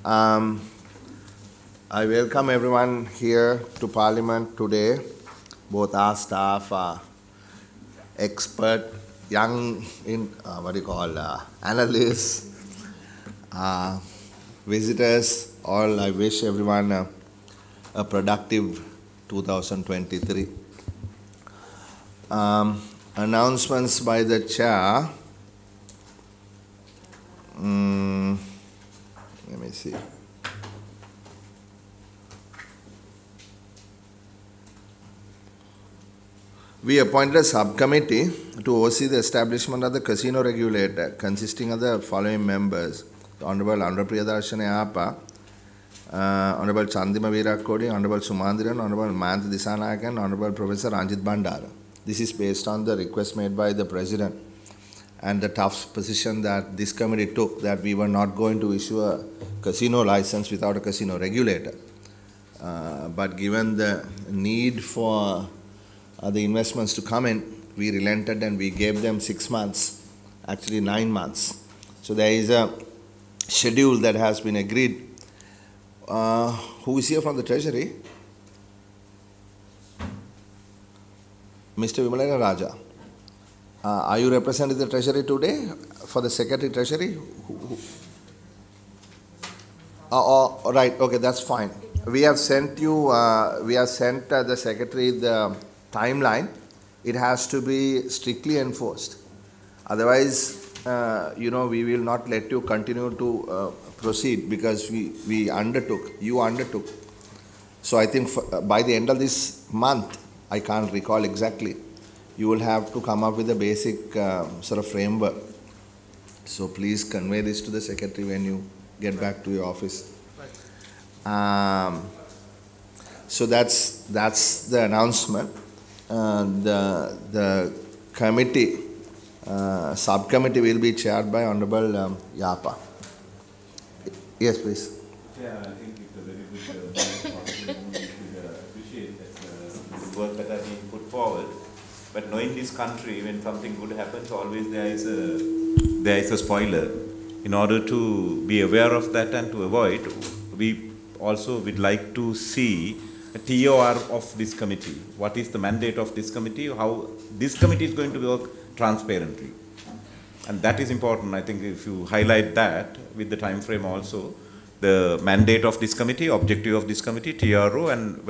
Um, I welcome everyone here to Parliament today. Both our staff are expert, young analysts, visitors. All I wish everyone a productive 2023. Announcements by the chair. Let me see. We appointed a subcommittee to oversee the establishment of the casino regulator, consisting of the following members: the Honorable Priyadarshan Yapa, Honorable Chandima Veerakodi, Honorable Sumandiran, Honorable Mayantha Dissanayake, and Honorable Professor Ranjit Bandara. This is based on the request made by the President and the tough position that this committee took, that we were not going to issue a casino license without a casino regulator. But given the need for the investments to come in, we relented and we gave them 6 months, actually 9 months. So there is a schedule that has been agreed. Who is here from the Treasury? Mr. Vimalendra Raja. Are you representing the Treasury today for the Secretary Treasury? Right, okay, that's fine. We have sent you, the Secretary the timeline. It has to be strictly enforced. Otherwise, we will not let you continue to proceed, because you undertook. So I think by the end of this month, I can't recall exactly, you will have to come up with a basic sort of framework. So please convey this to the Secretary when you get back to your office. So that's the announcement. The committee, subcommittee will be chaired by Honorable Yapa. Yes, please. Yeah, I think it's a very good we appreciate that the work that has been put forward. But knowing this country, when something good happens, always there is a spoiler. In order to be aware of that and to avoid, we also would like to see a TOR of this committee. What is the mandate of this committee? How this committee is going to work transparently. And that is important. I think if you highlight that with the time frame also, the mandate of this committee, objective of this committee, TRO, and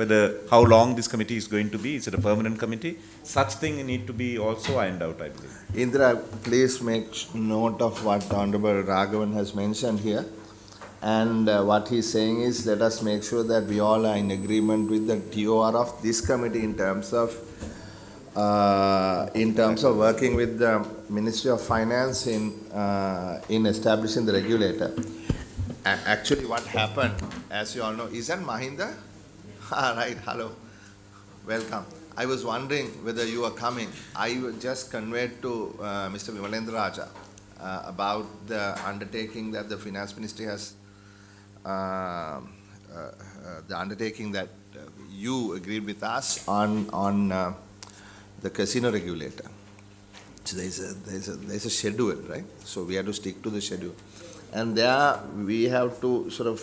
how long this committee is going to be. Is it a permanent committee? Such thing need to be also ironed out, I believe. Indra, please make note of what the Honorable Raghavan has mentioned here. And what he's saying is, let us make sure that we all are in agreement with the TOR of this committee in terms of working with the Ministry of Finance in establishing the regulator. Actually, what happened, as you all know, isn't Mahinda? Right, hello, welcome. I was wondering whether you are coming. I just conveyed to Mr. Vimalendra Raja about the undertaking that the Finance Ministry has, the undertaking that you agreed with us on the casino regulator. So there's a schedule, right? So we have to stick to the schedule. And there we have to sort of,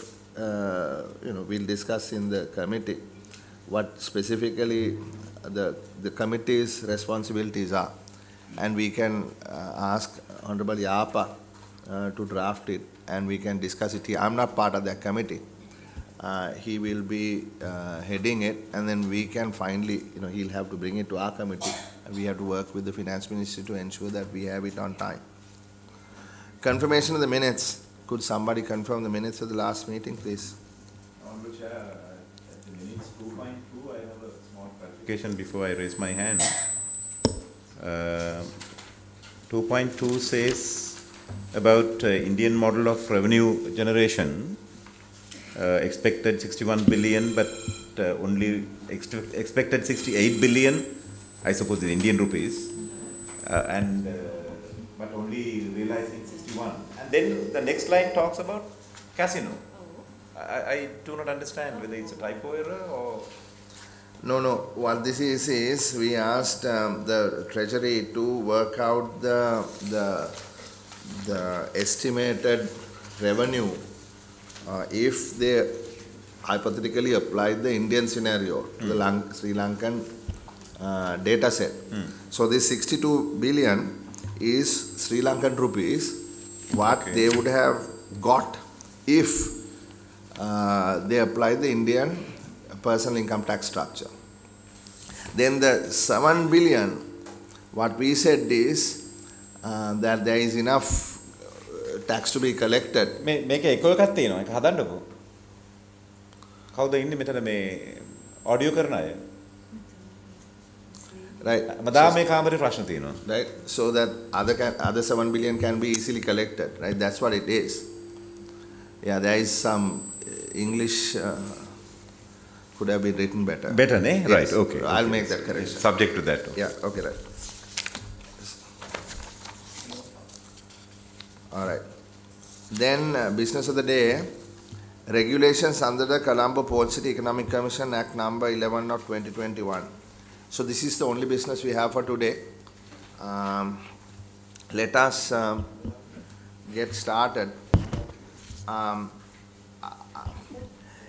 we'll discuss in the committee what specifically the committee's responsibilities are. And we can ask Honorable Yapa to draft it, and we can discuss it here. I'm not part of that committee. He will be heading it, and then we can finally, he'll have to bring it to our committee, and we have to work with the Finance Ministry to ensure that we have it on time. Confirmation of the minutes. Could somebody confirm the minutes of the last meeting, please? Honorable Chair, at the minutes 2.2, I have a small clarification before I raise my hand. 2.2 says about Indian model of revenue generation, expected 61 billion, but only expected 68 billion, I suppose in Indian rupees, but only realizing 61. And then the next line talks about casino. I do not understand whether it's a typo error or... No. What this is we asked the Treasury to work out the estimated revenue if they hypothetically applied the Indian scenario to the Sri Lankan data set. So this 62 billion is Sri Lankan rupees, what they would have got if they applied the Indian personal income tax structure. Then the 7 billion, what we said is that there is enough tax to be collected. මේකේ එකෝ එකක් තියෙනවා. ඒක හදන්නකෝ. කවුද ඉන්නේ මෙතන මේ audio කරන අය? Right. මදාම මේ කාමරේ ප්‍රශ්න තියෙනවා. Right. So that other 7 billion can be easily collected. Right. That's what it is. Yeah, there is some English could have been written better. Better, ne? Yes. Right. Okay. I'll make that correction. Subject to that. Yeah. Okay. Right. All right. Then business of the day, regulations under the Colombo Port City Economic Commission Act number 11 of 2021. So this is the only business we have for today. Let us get started.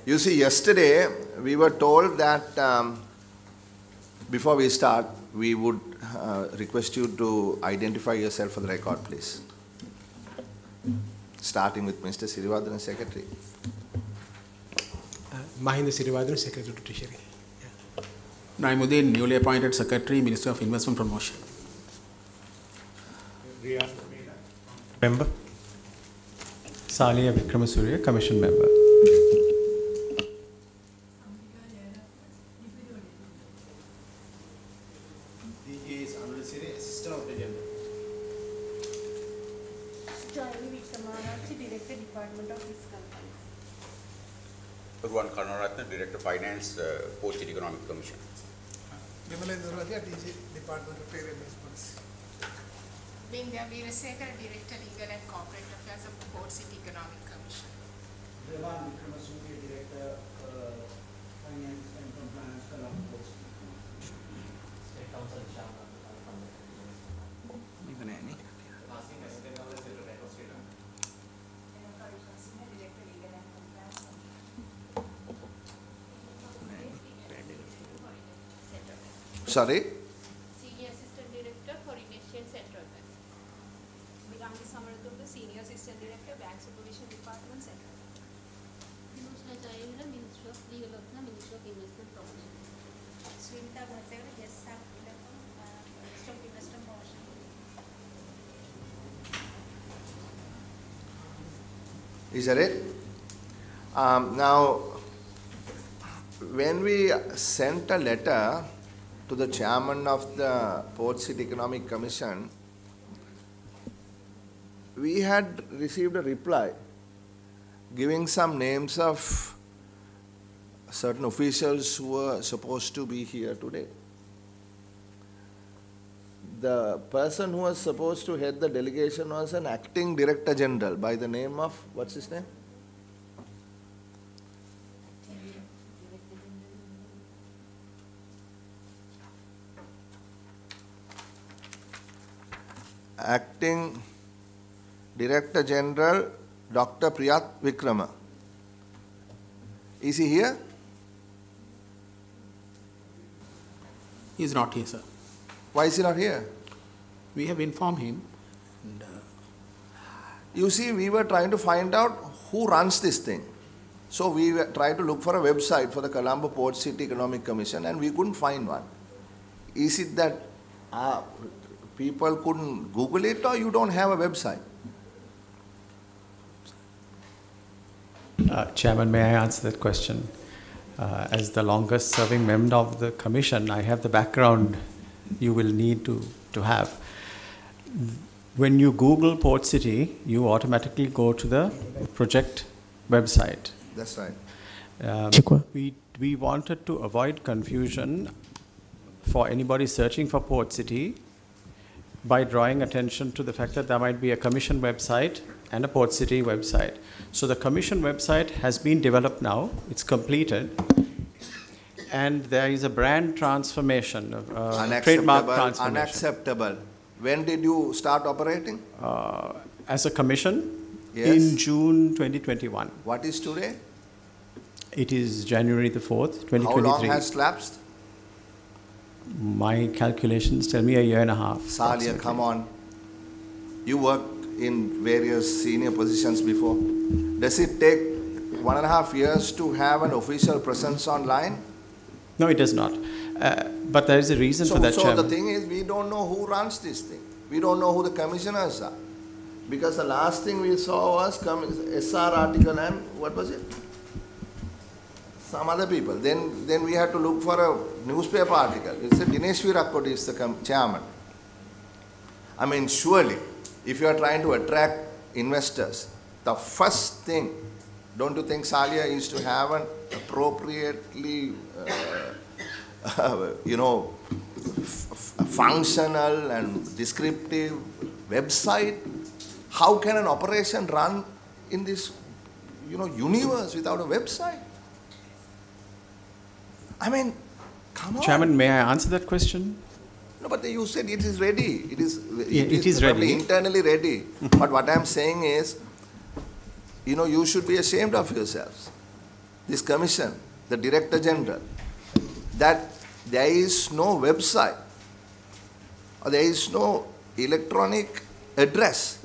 You see, yesterday we were told that before we start, we would request you to identify yourself for the record, please. Starting with Mr. Sirivadran, Secretary. Mahinda Sirivadran, Secretary to Treasury. Naimuddin, newly appointed Secretary, Minister of Investment Promotion. Member. Saliya Vikramasuriya, Commission Member. Bhagwan Karnaratna, Director of Finance, Port City Economic Commission. Department of Trade and Investments. Binga Veerasekara, Director Legal and Corporate Affairs of Port City Economic Commission. Devan Vikramasuriya, Director Finance and Compliance, Colombo Port City. State Council Shamla. Sorry? Senior Assistant Director, Foreign Exchange Central Bank. Mirangi Samaratunda, Senior Assistant Director, Bank Supervision Department, Central Bank. Dinushna Jayendra, Minister of Legal Officer, Minister of Investment Promotion. Swinta Bhattacharya, Minister of Investment Promotion. Is that it? Now, when we sent a letter to the chairman of the Port City Economic Commission, we had received a reply giving some names of certain officials who were supposed to be here today. The person who was supposed to head the delegation was an acting Director General by the name of, what's his name? Acting Director General Dr. Priyat Vikrama. Is he here? He is not here, sir. Why is he not here? We have informed him. And, you see, we were trying to find out who runs this thing. So we tried to look for a website for the Colombo Port City Economic Commission and we couldn't find one. Is it that people couldn't Google it or you don't have a website? Chairman, may I answer that question? As the longest serving member of the Commission, I have the background you will need to have. When you Google Port City, you automatically go to the project website. That's right. We wanted to avoid confusion for anybody searching for Port City by drawing attention to the fact that there might be a Commission website and a Port City website. So the Commission website has been developed now, it's completed, and there is a brand transformation, trademark transformation. Unacceptable. When did you start operating? As a Commission, Yes. in June 2021. What is today? It is January the 4th, How long 2023. has lapsed? My calculations tell me a year and a half. Salia, approximately. come on. You worked in various senior positions before. Does it take 1.5 years to have an official presence online? No, it does not. But there is a reason for that, So Chairman. the thing is, we don't know who runs this thing. We don't know who the commissioners are. Because the last thing we saw was SR article and what was it? Some other people. Then we had to look for a newspaper article. It said Dinesh Virakkote is the chairman. I mean, surely, if you are trying to attract investors, the first thing, don't you think Salia is to have an appropriately, functional and descriptive website? How can an operation run in this, universe without a website? I mean, come on. Chairman, may I answer that question? No, but you said it is ready. It is probably ready. internally ready. But what I am saying is, you should be ashamed of yourselves. This commission, the Director General, that there is no website or there is no electronic address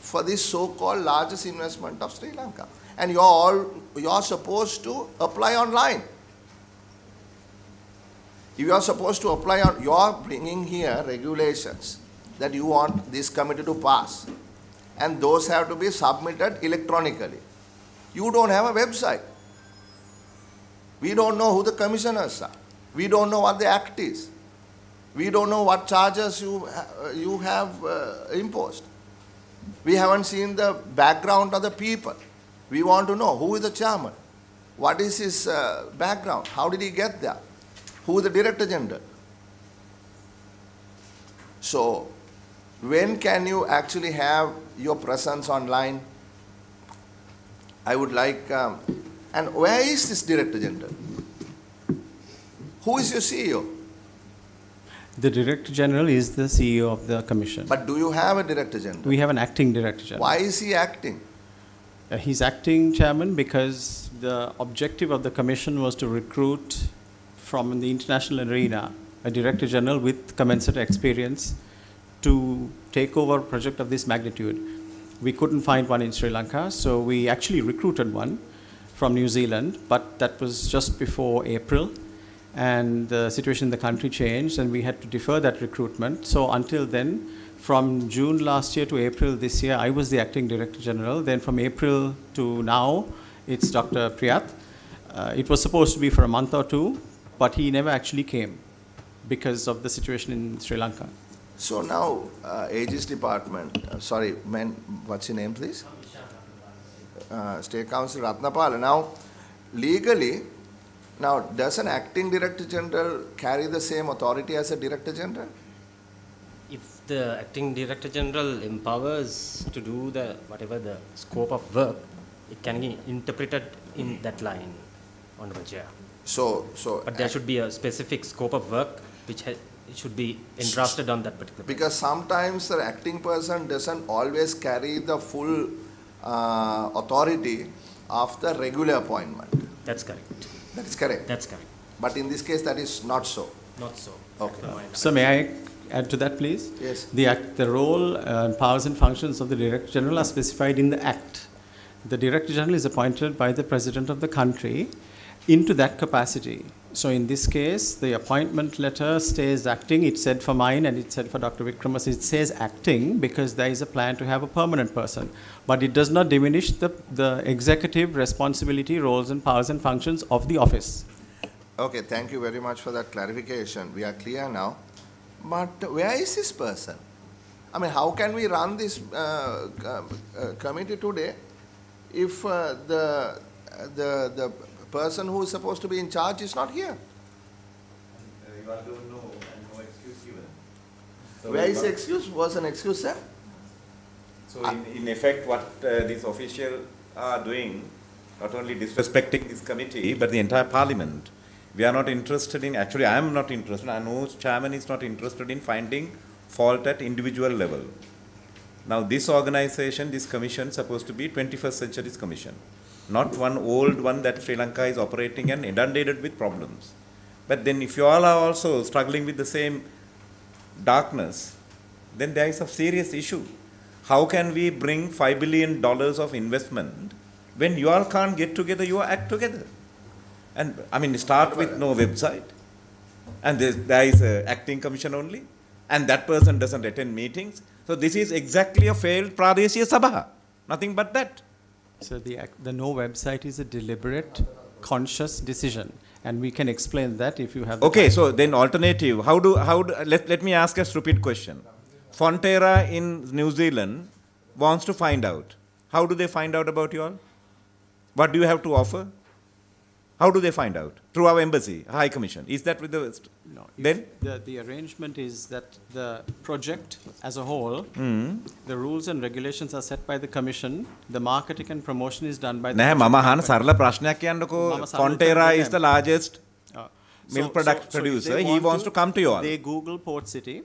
for this so-called largest investment of Sri Lanka. And you're supposed to apply online. If you are supposed to apply you are bringing here regulations that you want this committee to pass. And those have to be submitted electronically. You don't have a website. We don't know who the commissioners are. We don't know what the act is. We don't know what charges you have imposed. We haven't seen the background of the people. We want to know who is the chairman. What is his background? How did he get there? Who is the Director General? So, when can you actually have your presence online? I would like, and where is this Director General? Who is your CEO? The Director General is the CEO of the Commission. But do you have a Director General? We have an acting Director General. Why is he acting? He's acting, Chairman, because the objective of the Commission was to recruit from the international arena a Director General with commensurate experience to take over a project of this magnitude. We couldn't find one in Sri Lanka, so we actually recruited one from New Zealand, but that was just before April, and the situation in the country changed, and we had to defer that recruitment. So until then, from June last year to April this year, I was the acting Director General. Then from April to now, it's Dr. Priyath. It was supposed to be for a month or two, but he never actually came because of the situation in Sri Lanka. So now, Aegis Department, what's your name, please? State Council Ratnapala. Now, legally, does an acting Director General carry the same authority as a Director General? If the acting Director General empowers to do whatever the scope of work, it can be interpreted in that line, Honorable Chair. But there should be a specific scope of work which should be entrusted on that particular person. Because sometimes the acting person doesn't always carry the full authority of the regular appointment. That's correct. That is correct. That's correct. But in this case, that is not so. Not so. Okay. So may I add to that, please? Yes. The role and powers and functions of the Director General are specified in the Act. The Director General is appointed by the President of the country into that capacity. So in this case, the appointment letter stays acting. It said for mine and it said for Dr. Vikramas, it says acting because there is a plan to have a permanent person. But it does not diminish the executive responsibility, roles and powers and functions of the office. Okay, thank you very much for that clarification. We are clear now. But where is this person? I mean, how can we run this committee today if the person who is supposed to be in charge is not here? You all don't know and no excuse given. So where is the excuse? Was an excuse there? So in effect, what these officials are doing, not only disrespecting this committee, but the entire parliament. We are not interested in, actually I am not interested, I know chairman is not interested in finding fault at individual level. Now this organization, this commission, supposed to be 21st century's commission, not one old one that Sri Lanka is operating and inundated with problems. But then if you all are also struggling with the same darkness, then there is a serious issue. How can we bring $5 billion of investment when you all can't get together, you act together? And I mean, start with no website, and there is an acting commission only, and that person doesn't attend meetings. So this is exactly a failed Pradeshiya Sabha, nothing but that. So the no website is a deliberate, conscious decision, and we can explain that if you have. Okay, so then alternative. Let me ask a stupid question. Fonterra in New Zealand wants to find out. How do they find out about you all? What do you have to offer? How do they find out? Through our embassy, High Commission. Is that with the... No. Then? The arrangement is that the project as a whole, the rules and regulations are set by the Commission, the marketing and promotion is done by the... Fonterra is the largest milk producer. He wants to come to you all. They Google Port City.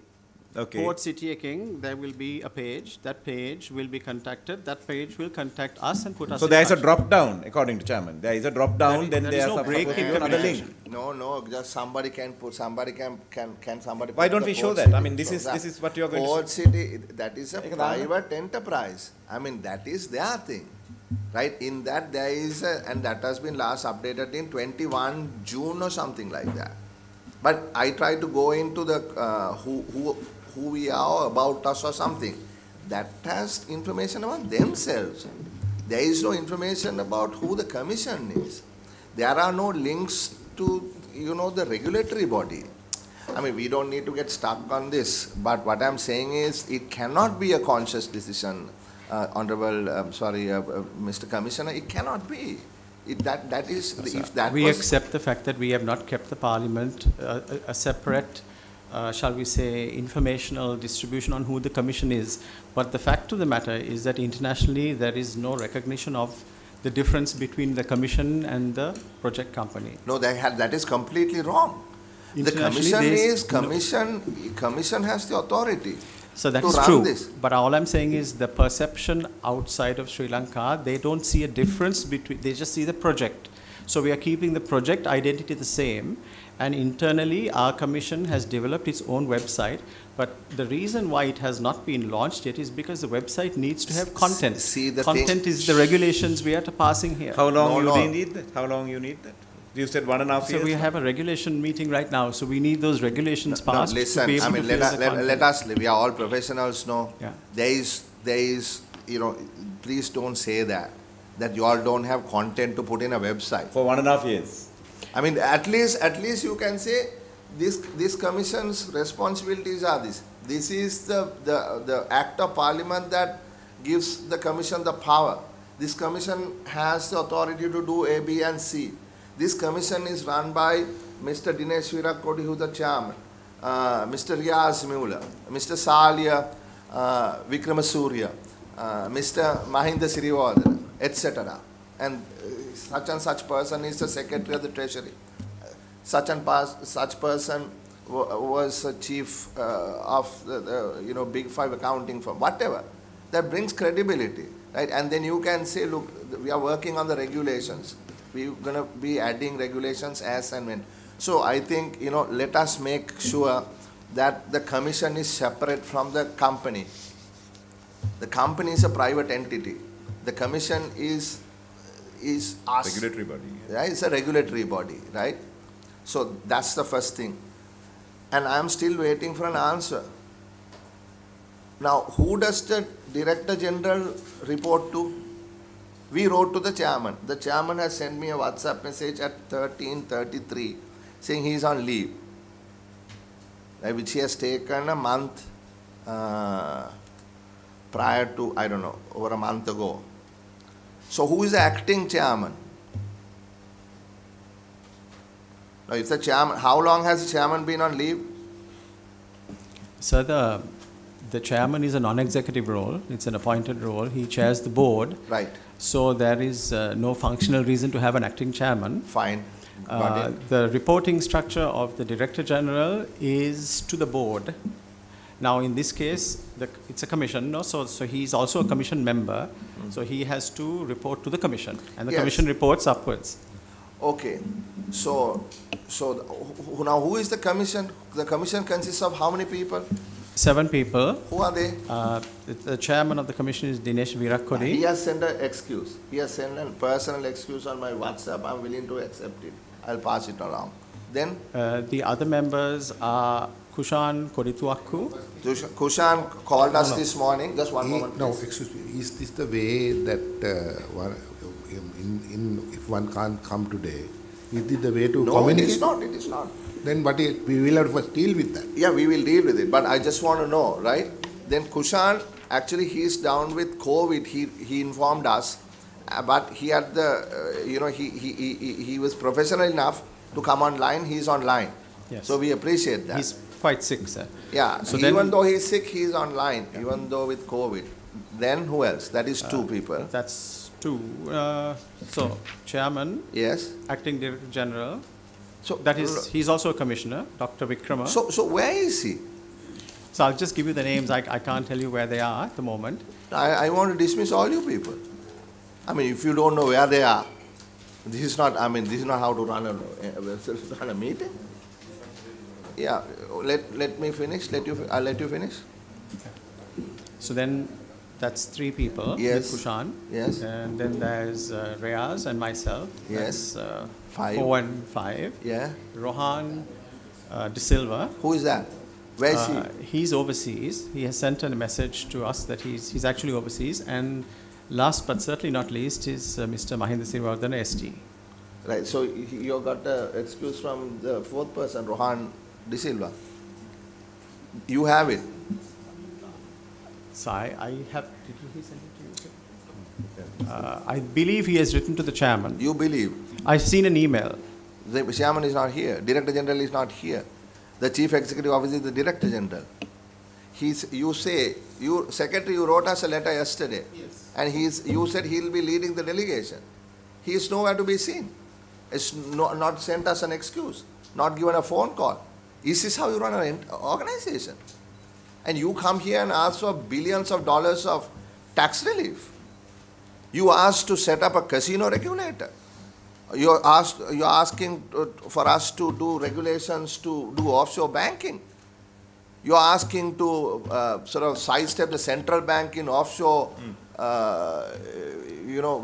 Okay. Port City King, there will be a page. That page will be contacted. That page will contact us and put us. So there is a drop down, according to Chairman. There is a drop down. Then there is no break in another link. No. Just somebody can put. Somebody can somebody. Why don't we show that? I mean, this is what you are going to. Port City, that is a private enterprise. I mean, that is their thing, right? In that there is and that has been last updated in 21 June or something like that. But I try to go into the who we are, about us or something. That has information about themselves. There is no information about who the commission is. There are no links to, the regulatory body. I mean, we don't need to get stuck on this, but what I'm saying is it cannot be a conscious decision, Mr. Commissioner, it cannot be. That is, if that we was... accept the fact that we have not kept the Parliament a separate shall we say, informational distribution on who the Commission is. But the fact of the matter is that internationally there is no recognition of the difference between the Commission and the project company. No, that is completely wrong. The Commission has the authority. So that is true. But all I'm saying is the perception outside of Sri Lanka, they don't see a difference between, they just see the project. So we are keeping the project identity the same. And internally, our commission has developed its own website. But the reason why it has not been launched yet is because the website needs to have content. Content is the regulations we are passing here. How long you need that? How long you need that? You said 1.5 years. So we have a regulation meeting right now. So we need those regulations passed. No, listen, to be able to let us, we are all professionals, no? Yeah. There is, please don't say that you all don't have content to put in a website. For 1.5 years. I mean, at least you can say this commission's responsibilities are this. This is the act of parliament that gives the commission the power. This commission has the authority to do A, B and C. This commission is run by Mr. Dinesh Virakodi, who is the chairman, Mr. Riaz Mueller, Mr. Salia Vikramasuriya, Mr. Mahinda Siriwardena, etc. And such person is the secretary of the treasury. Such person was chief of the big five accounting firm, whatever. That brings credibility, right? And then you can say, look, we are working on the regulations. We're going to be adding regulations as and when. So I think, let us make sure that the commission is separate from the company. The company is a private entity. The commission is us. Regulatory body. Yeah, it's a regulatory body, right? So that's the first thing. And I'm still waiting for an answer. Now, who does the Director General report to? We wrote to the chairman. The chairman has sent me a WhatsApp message at 13:33 saying he is on leave, which he has taken a month prior to, I don't know, over a month ago. So who is the acting chairman? Now, if the chairman, how long has the chairman been on leave? Sir, the chairman is a non-executive role. It's an appointed role. He chairs the board. Right. So there is no functional reason to have an acting chairman. Fine. The reporting structure of the Director General is to the board. Now, in this case, it's a commission, no? So he's also a commission member. So he has to report to the commission, and the Yes. commission reports upwards. Okay, so now who is the commission? The commission consists of how many people? 7 people. Who are they? The chairman of the commission is Dinesh Virakodi. He has sent an excuse. He has sent a personal excuse on my WhatsApp. I'm willing to accept it. I'll pass it along. Then? The other members are Kushan Kodituaku. Kushan called us this morning. Just one moment. No, please. excuse me. Is this the way that if one can't come today, is it the way to communicate? No, it is not. It is not. Then we will have to first deal with that. Yeah, we will deal with it. But I just want to know, right? Then Kushan, actually he is down with COVID. He informed us. But he had he was professional enough to come online. He's online. Yes. So we appreciate that. He's quite sick, sir. Yeah, So even though he's sick, he's online, even though with COVID. Then who else? That is 2 people. That's 2. So, chairman, Yes. acting director general. So That is, he's also a commissioner, Dr. Vikrama. So where is he? So I'll just give you the names. I can't tell you where they are at the moment. I want to dismiss all you people. I mean, if you don't know where they are, this is not how to run a meeting. Yeah, let me finish. I'll let you finish. So then that's 3 people. Yes. With Kushan. Yes. And then there's Reyaz and myself. Yes. That's 5. 4 and 5. Yeah. Rohan De Silva. Who is that? Where is he? He's overseas. He has sent a message to us that he's actually overseas. And last but certainly not least is Mr. Mahinda Sirivardhana, ST. Right. So you got the excuse from the 4th person, Rohan De Silva. You have it. So I have. Did he send it to you? I believe he has written to the chairman. You believe? I've seen an email. The chairman is not here. Director General is not here. The Chief Executive Officer is the Director General. Secretary, you wrote us a letter yesterday. Yes. And you said he'll be leading the delegation. He is nowhere to be seen. It's not sent us an excuse. Not given a phone call. Is this how you run an organization? And you come here and ask for billions of dollars of tax relief. You asked to set up a casino regulator. You're asking for us to do regulations to do offshore banking. You're asking to sort of sidestep the central bank in offshore,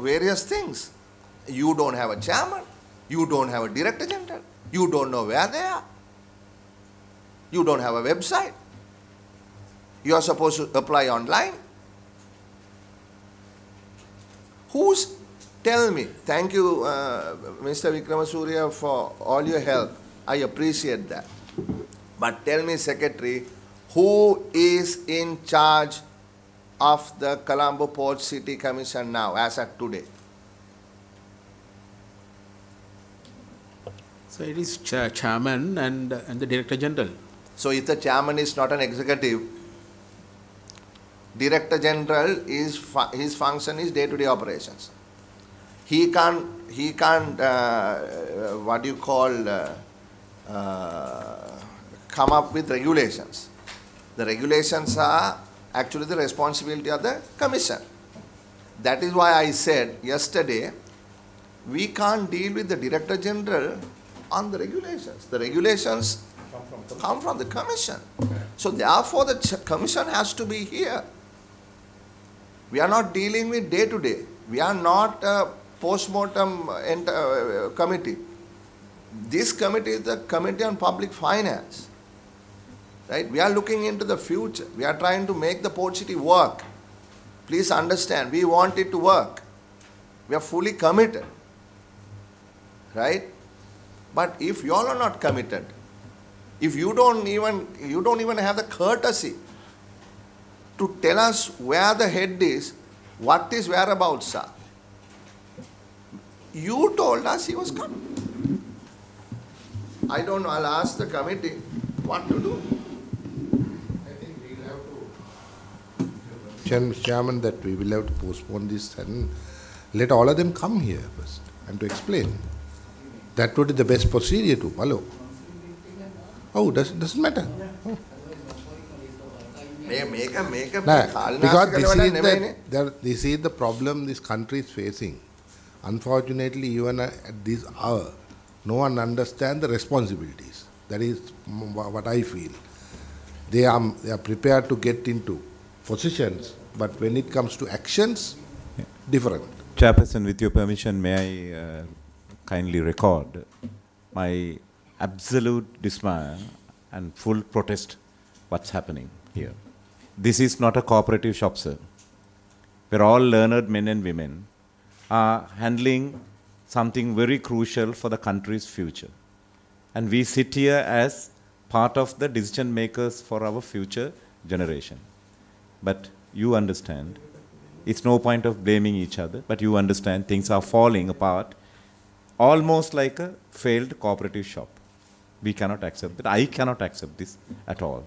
various things. You don't have a chairman. You don't have a director general. You don't know where they are. You don't have a website. You are supposed to apply online. Tell me, thank you, Mr. Vikramasuriya, for all your help. I appreciate that. But tell me, Secretary, who is in charge of the Colombo Port City Commission now, as at today? So it is chairman and the director general. So if the chairman is not an executive, Director General his function is day-to-day operations. He can't come up with regulations. The regulations are actually the responsibility of the commission. That is why I said yesterday, we can't deal with the Director General on the regulations. The regulations come from the commission. So therefore the commission has to be here. We are not dealing with day-to-day. We are not a post-mortem committee. This committee is the Committee on Public Finance. Right? We are looking into the future. We are trying to make the port city work. Please understand, we want it to work. We are fully committed. Right? But if you all are not committed, if you don't even have the courtesy to tell us where the head is, what his whereabouts are. You told us he was coming. I don't know, I'll ask the committee what to do. I think we will have to, Chairman, that we will have to postpone this and let all of them come here first and to explain. That would be the best procedure to follow. Oh, doesn't matter. Oh. Because this is the problem this country is facing. Unfortunately, even at this hour, no one understands the responsibilities. That is what I feel. They are prepared to get into positions, but when it comes to actions, different. Chairperson, with your permission, may I kindly record my absolute dismay and full protest what's happening here. This is not a cooperative shop, sir. We're all learned men and women are handling something very crucial for the country's future. And we sit here as part of the decision makers for our future generation. But you understand, it's no point of blaming each other, but you understand things are falling apart almost like a failed cooperative shop. We cannot accept that. I cannot accept this at all.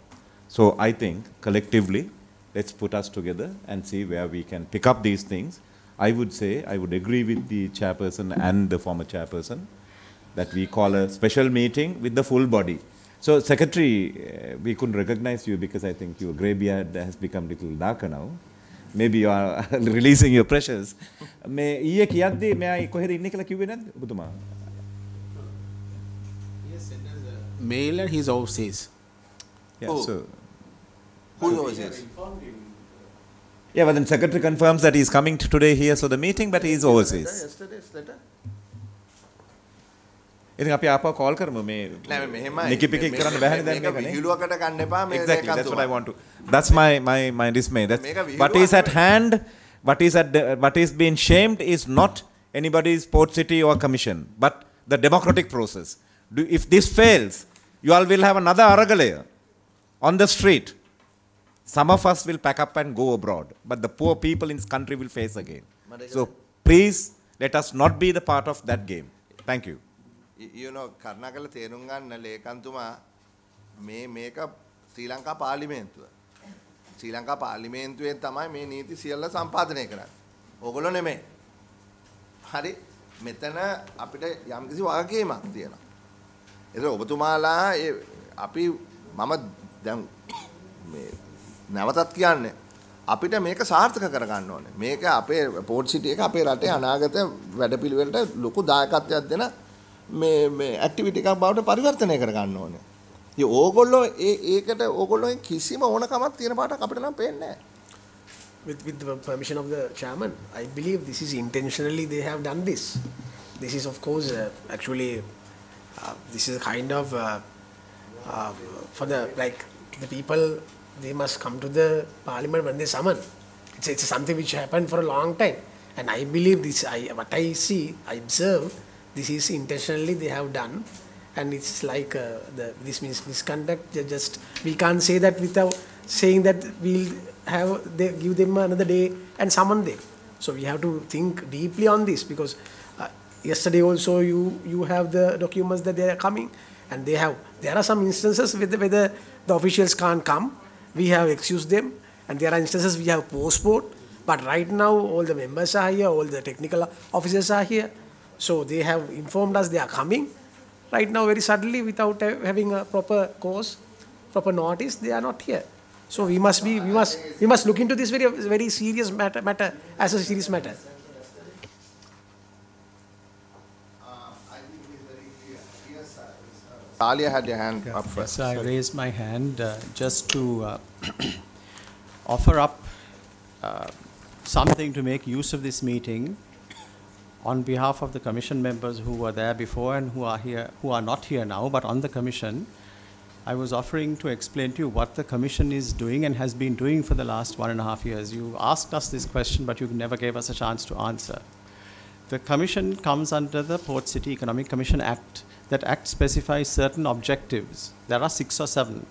So I think collectively, let's put us together and see where we can pick up these things. I would say, I would agree with the chairperson and the former chairperson that we call a special meeting with the full body. So Secretary, we couldn't recognize you because I think your grey beard has become a little darker now. Maybe you are releasing your pressures. May ඊයේ කියද්දී මෙයා කොහෙද ඉන්නේ කියලා කිව්වේ නැද්ද ඔබතුමා? Yes, sent us a mail and he's overseas. Yeah, so who overseas? Yeah, but then Secretary confirms that he's coming today here so the meeting, but he's overseas. Yesterday's letter. ඉතින් අපි ආපහු call කරමු මේ නිකිපිකි කරන්න බැහැනේ දැන් මේක නේ. විහිළුවකට ගන්න එපා මේ Exactly, that's what I want to. That's my dismay. That's what is at hand, what is being shamed is not anybody's port city or commission, but the democratic process. If this fails, you all will have another Aragalaya on the street. Some of us will pack up and go abroad, but the poor people in this country will face again. So please let us not be the part of that game. Thank you. You know, Karnakala තේරුම් ගන්න ලේකන්තුමා මේක ශ්‍රී ලංකා පාර්ලිමේන්තුව. ශ්‍රී ලංකා පාර්ලිමේන්තුවේ තමයි මේ නීති සියල්ල සම්පාදනය කරන්නේ. ඕගොල්ලෝ නෙමෙයි. හරි මෙතන අපිට යම්කිසි වගකීමක් තියෙනවා. ඒක ඔබතුමාලා අපි මම දැන් මේ නැවතත් කියන්නේ අපිට මේක සාර්ථක කරගන්න ඕනේ. මේක අපේ පෝර්ට් සිටි එක අපේ රටේ අනාගත වැඩපිළිවෙලට ලොකු දායකත්වයක් දෙන මේ ඇක්ටිවිටි එකක් බවට පරිවර්තනය කරගන්න ඕනේ. ඉතින් ඕගොල්ලෝ ඒකට ඕගොල්ලෝෙන් කිසිම ඕනකමක් තියෙන පාටක් අපිට නම් පේන්නේ නැහැ. With the permission of the chairman, I believe this is intentionally they have done this. This is of course actually this is a kind of for the the people, they must come to the parliament when they summon. It's something which happened for a long time, and I believe this. What I see, I observe. This is intentionally they have done, and it's like this means misconduct. Just we can't say that without saying that we'll give them another day and summon them. So we have to think deeply on this, because yesterday also you have the documents that they are coming, and there are some instances where the officials can't come. We have excused them, and there are instances we have postponed. But right now all the members are here, all the technical officers are here. So they have informed us they are coming. Right now, very suddenly, without having a proper course, proper notice, they are not here. So we must look into this very serious matter as a serious matter. Talia had your hand up first. Yes, I raised my hand just to offer up something to make use of this meeting. On behalf of the commission members who were there before and who are not here now, but on the commission, I was offering to explain to you what the commission is doing and has been doing for the last 1.5 years. You asked us this question, but you never gave us a chance to answer. The commission comes under the Port City Economic Commission Act. That act specifies certain objectives. There are 6 or 7.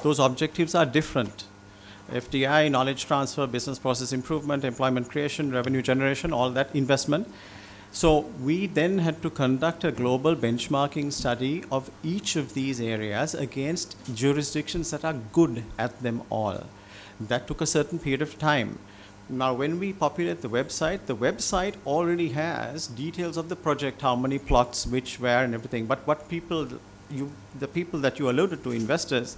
Those objectives are different. FDI, knowledge transfer, business process improvement, employment creation, revenue generation, all that, investment. So we then had to conduct a global benchmarking study of each of these areas against jurisdictions that are good at them all. That took a certain period of time. Now, when we populate the website already has details of the project, how many plots, which, where, and everything. But what the people that you alluded to, investors,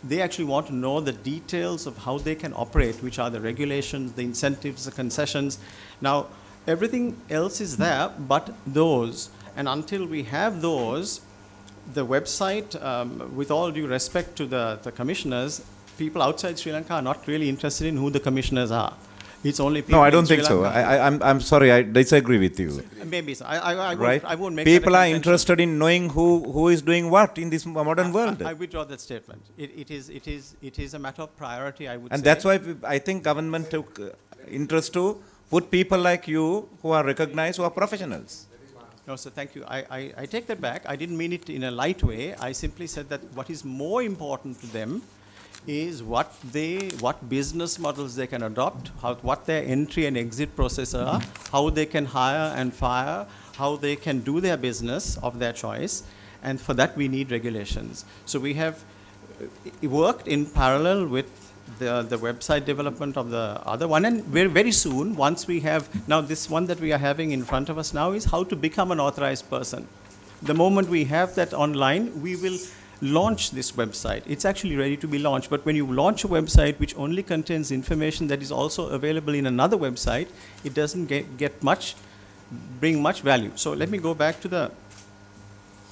they actually want to know the details of how they can operate, which are the regulations, the incentives, the concessions. Now, everything else is there but those. And until we have those, the website, with all due respect to the commissioners, people outside Sri Lanka are not really interested in who the commissioners are. It's only people. No, I don't in Sri think so. Lanka. I'm sorry, I disagree with you. Maybe so. Right? I won't make people that a are contention. interested in knowing who is doing what in this modern world. I withdraw that statement. It is a matter of priority, I would say. And that's why I think government took interest to put people like you who are recognized, who are professionals. No, sir, thank you. I take that back. I didn't mean it in a light way. I simply said that what is more important to them is what business models they can adopt, what their entry and exit process are, how they can hire and fire, how they can do their business of their choice, and for that we need regulations. So we have worked in parallel with the website development of the other one, and very soon, once we have, now this one that we are having in front of us now is how to become an authorized person. The moment we have that online, we will launch this website. It's actually ready to be launched, but when you launch a website which only contains information that is also available in another website, it doesn't bring much value. So let me go back to the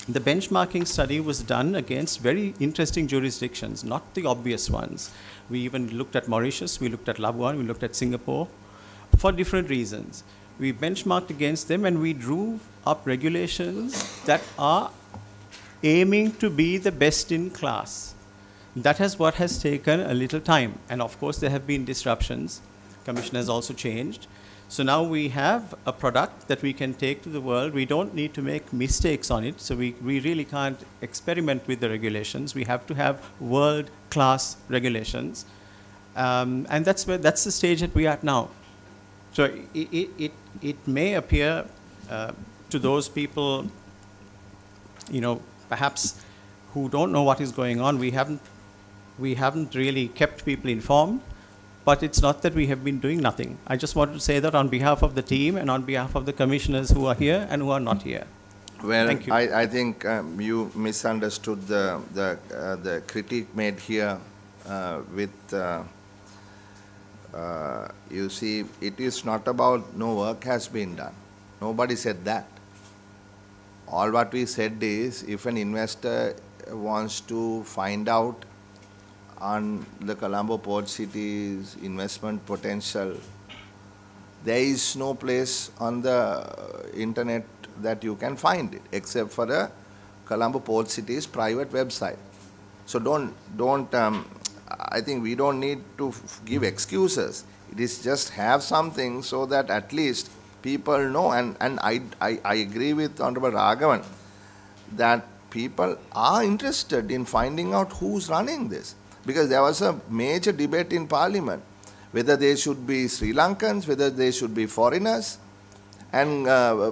benchmarking study was done against very interesting jurisdictions, not the obvious ones. We even looked at Mauritius, we looked at Labuan, we looked at Singapore for different reasons. We benchmarked against them and we drew up regulations that are aiming to be the best in class. That is what has taken a little time. And of course, there have been disruptions. Commission has also changed. So now we have a product that we can take to the world. We don't need to make mistakes on it. So we really can't experiment with the regulations. We have to have world-class regulations. And that's the stage that we are at now. So it may appear to those people, perhaps who don't know what is going on, we haven't really kept people informed, but it's not that we have been doing nothing. I just wanted to say that on behalf of the team and on behalf of the commissioners who are here and who are not here. Well, thank you. I think you misunderstood the critique made here you see, it is not about no work has been done. Nobody said that. All what we said is, if an investor wants to find out on the Colombo Port City's investment potential, there is no place on the internet that you can find it, except for the Colombo Port City's private website. So I think we don't need to give excuses. It is just have something so that at least people know, and I agree with Honorable Raghavan that people are interested in finding out who's running this, because there was a major debate in Parliament whether they should be Sri Lankans, whether they should be foreigners, and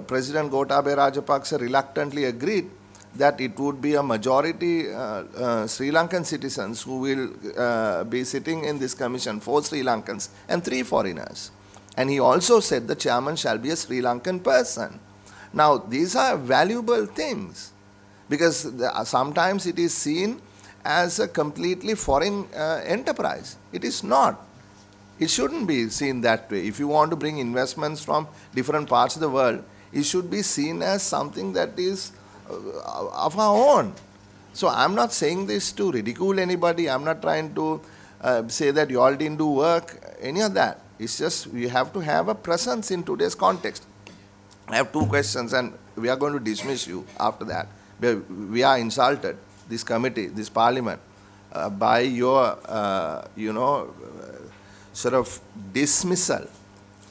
President Gotabaya Rajapaksa reluctantly agreed that it would be a majority Sri Lankan citizens who will be sitting in this commission, 4 Sri Lankans and 3 foreigners. And he also said the chairman shall be a Sri Lankan person. Now, these are valuable things, because sometimes it is seen as a completely foreign enterprise. It is not. It shouldn't be seen that way. If you want to bring investments from different parts of the world, it should be seen as something that is of our own. So I'm not saying this to ridicule anybody. I'm not trying to say that you all didn't do work, any of that. It's just we have to have a presence in today's context. I have 2 questions and we are going to dismiss you after that. We are insulted, this committee, this parliament, by your, sort of dismissal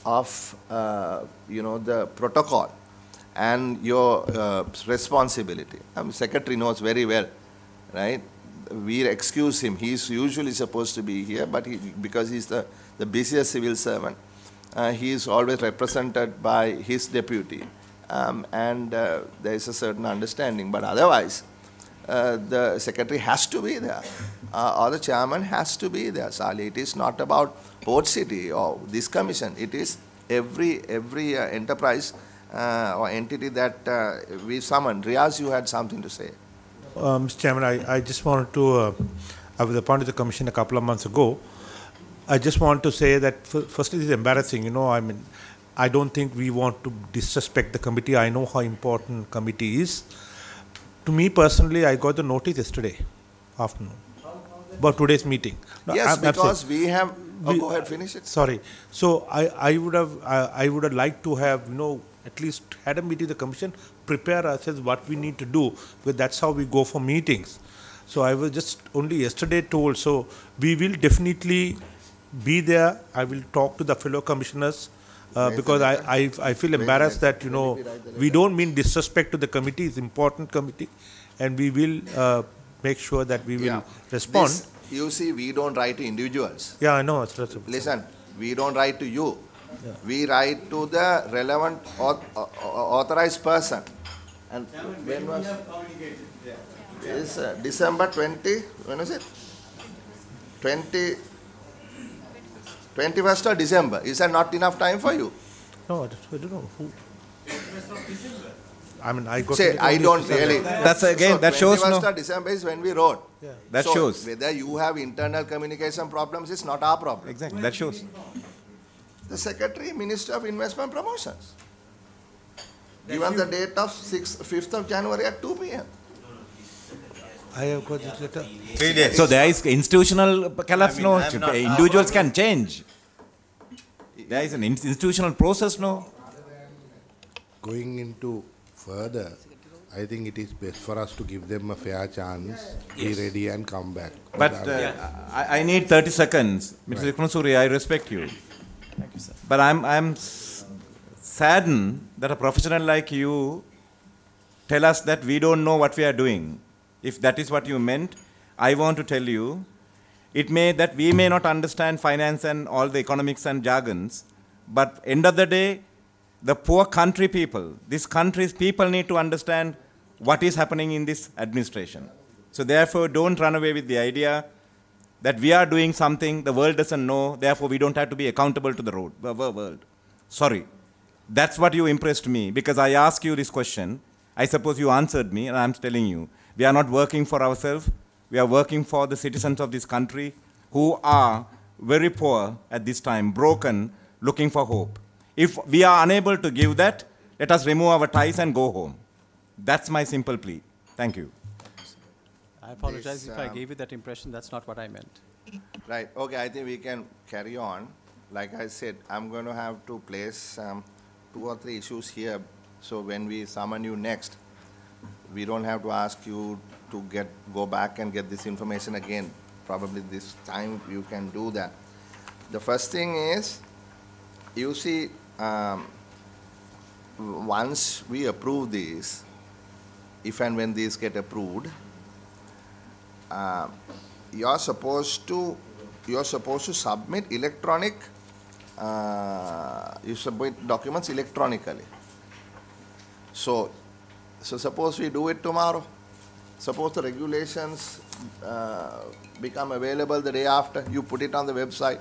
of, the protocol and your responsibility. Secretary knows very well, right? We excuse him. He's usually supposed to be here, but because he's the busiest civil servant, he is always represented by his deputy. And there is a certain understanding. But otherwise, the secretary has to be there, or the chairman has to be there, Sali. It is not about Port City or this commission. It is every enterprise or entity that we summoned. Riaz, you had something to say. Mr. Chairman, I just wanted to I was appointed to the commission a couple of months ago. I just want to say that firstly, it's embarrassing. You know, I mean, I don't think we want to disrespect the committee. I know how important committee is. To me personally, I got the notice yesterday afternoon about today's meeting. No, yes, because we have. Go ahead, finish it. Sorry. So I would have liked to have, you know, at least had a meeting with the commission, prepare ourselves what we need to do, because that's how we go for meetings. So I was just only yesterday told. So we will definitely be there. I will talk to the fellow commissioners because I feel embarrassed that, you know, we don't mean disrespect to the committee. It's important committee, and we will make sure that we will respond. This, you see, we don't write to individuals. Yeah, I know. Listen, we don't write to you. Yeah. We write to the relevant authorized person. And when was is December 20? When is it? 21st of December. Is that not enough time for you? No, I don't know who. I mean, I got. Say, I don't really. That's again, so that shows 21st no. of December is when we wrote. Yeah. That so shows. Whether you have internal communication problems is not our problem. Exactly, that shows. The Secretary, Minister of Investment Promotions. Given the date of 5th of January at 2 p.m. I have got this letter. 3 days. So there is institutional collapse, no? Individuals can change. There is an institutional process, no? Going into further, I think it is best for us to give them a fair chance, be ready and come back. But I need 30 seconds. Mr. Iknusuri, I respect you. Thank you, sir. But I'm saddened that a professional like you tell us that we don't know what we are doing. If that is what you meant, I want to tell you, it may that we may not understand finance and all the economics and jargons, but end of the day, the poor country people, this country's people need to understand what is happening in this administration. So therefore, don't run away with the idea that we are doing something the world doesn't know, therefore we don't have to be accountable to the world. Sorry. That's what you impressed me, because I asked you this question. I suppose you answered me, and I'm telling you, we are not working for ourselves. We are working for the citizens of this country who are very poor at this time, broken, looking for hope. If we are unable to give that, let us remove our ties and go home. That's my simple plea. Thank you. I apologize if I gave you that impression. That's not what I meant. Right. Okay, I think we can carry on. Like I said, I'm going to have to place 2 or 3 issues here. So when we summon you next, we don't have to ask you to go back and get this information again. Probably this time you can do that. The first thing is, you see, once we approve these, if and when these get approved, you're supposed to submit electronic. You submit documents electronically. So suppose we do it tomorrow. Suppose the regulations become available the day after. You put it on the website.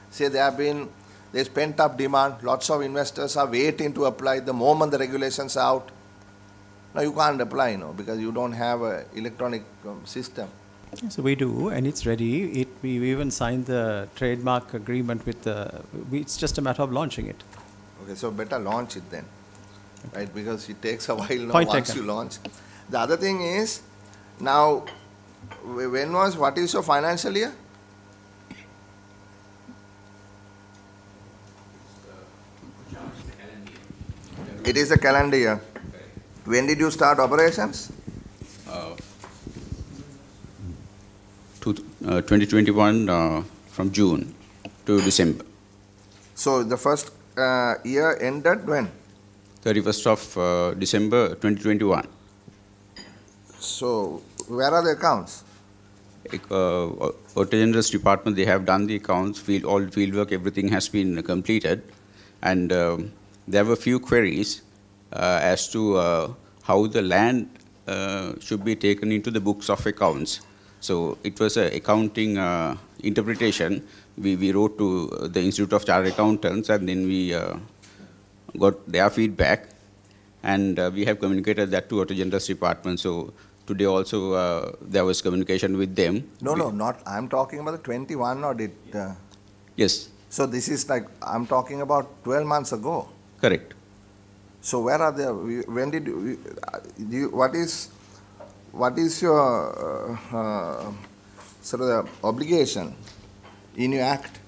Say there's pent-up demand. Lots of investors are waiting to apply the moment the regulations are out. Now you can't apply, because you don't have an electronic system. So we do, and it's ready. We even signed the trademark agreement with it's just a matter of launching it. Okay, so better launch it then, right? Because it takes a while now Point once taken. you launch. The other thing is, now, what is your financial year? It is a calendar year. When did you start operations? 2021 from June to December. So the first year ended when? 31st of December 2021. So where are the accounts? Auditor General's Department, they have done the accounts, all field work, everything has been completed. And there were few queries as to how the land should be taken into the books of accounts. So it was an accounting interpretation. We wrote to the Institute of Chartered Accountants, and then we got their feedback, and we have communicated that to Auditor General's Department. So today also there was communication with them. No, not. I'm talking about the 21 audit. Yes. So this is like, I'm talking about 12 months ago. Correct. So where are they? When did what is your sort of the obligation in your act?